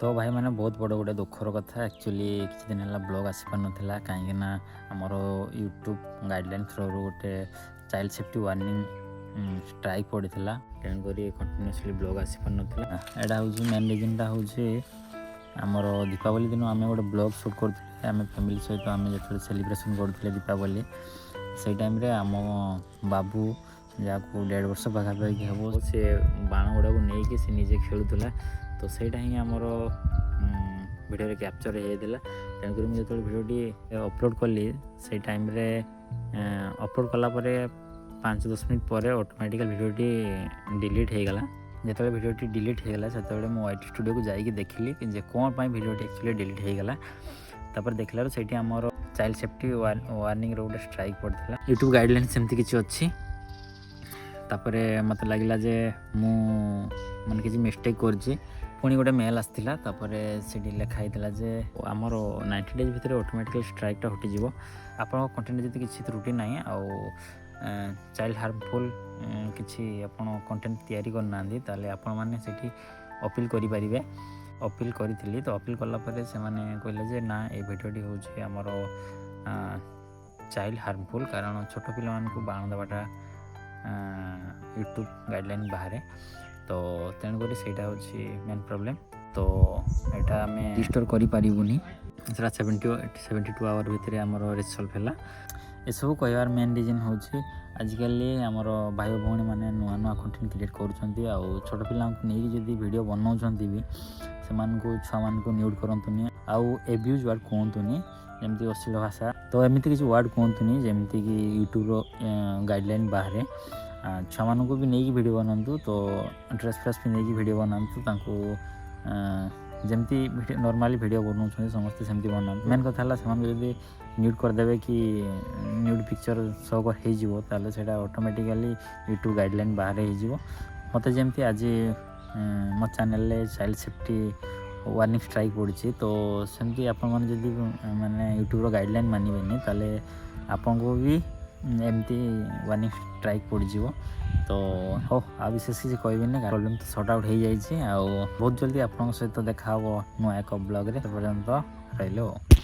तो भाई मैंने बहुत बड़ गोटे दुखर कथा एक्चुअली किसी दिन है ब्लॉग आसी पार नाला कहीं आमर यूट्यूब गाइडलाइन थ्रो गोटे चाइल्ड सेफ्टी वार्निंग स्ट्राइक पड़ा तेणुक कंटिन्यूअसली ब्लॉग आसी पार नाला यहाँ हूँ मेन रिजनटा हूँ आमर दीपावली दिन आम गोटे ब्लॉग सुट करते आम फैमिली सहित आम जो सेलिब्रेशन करते दीपावली से टाइम आम बाबू जहाँ को 1.5 वर्ष पाखापाखि हम सी बाण गुड़ा को लेकिन सी निजे खेलुला तो सहीटा ही आमर भिडियो कैप्चर होता तेणुक मुझे जो भिडियोटी अपलोड कली से टाइम अपलोड कलापर 5-10 मिनट पर ऑटोमेटिकल भिडियोटी डिलीट होगला जो भिडियोटी डिलीट होगला से वाइट स्टूडियो को जाकि देखिली जे कौन पर भिडियोटी एक्चुअली डिलीट होगला तापर देखला से आमर चाइल्ड सेफ्टी वार्निंग रोटे स्ट्राइक पड़ता यूट्यूब गाइडलाइन सेमती किसी अच्छी तापर मत लगे जे मु मन किसी मिस्टेक करछि पुणी गोटे मेल आसाला से लिखाई जे आमर 90 डेज भितर ऑटोमेटिकल स्ट्राइकटा हटिଯିव आप कंटेंट जब किसी त्रुटि ना आउ चाइल्ड हार्मफुल किसी आप कंटेंट तैयारी करना ताले आपण माने सेठी अपील करें अपील करी तो अपील कलापर से कहले जे ना ये भिडियोटी हूँ आमर चाइल्ड हार्मफुल कारण छोट पिला बाण देवाटा यूट्यूब गाइडलाइन बाहर तो तेणुक सेटा हूँ मेन प्रॉब्लम तो यहाँ आम रिस्टोर करें सेटा 72 आवर भितर आमर रिसल्व है ये सब कहबार मेन रिजन हूँ आजिकल आमर भाई भौणी मैंने नुआ नुआ कंटेंट क्रिएट कर छोट पिला नहीं जब वीडियो बनाऊँ भी से छुआ मान न्यूड करतुनि आउ एब्यूज वर्ड कहतुनि जमती अश्लील भाषा तो एमती किसी वर्ड कहतुनि जमती कि यूट्यूब गाइडलाइन बाहर छुआ मान भी नहीं वीडियो बनातु तो ड्रेस फ्रेस पिंधि वीडियो बनातु जमती नॉर्मली वीडियो बनाऊँ समस्ते सेमती बनातु मेन कथा से न्यूड करदे कि न्यूड पिक्चर शो कर से ऑटोमेटिकली यूट्यूब गाइडलाइन बाहर हो मत जमती आज मो channel child safety warning strike पड़ी तो सेमती आपण जदि माने यूट्यूब गाइडलाइन मानबेनि ताले आपन को भी एमती वार्निंग स्ट्राइक पड़ तो हो आ विशेष किसी कहबेनि प्रॉब्लम तो सॉर्ट आउट हो जाए बहुत जल्दी आपन सहित देखा नुआ एक ब्लॉग रे पर्यंत रहिलो।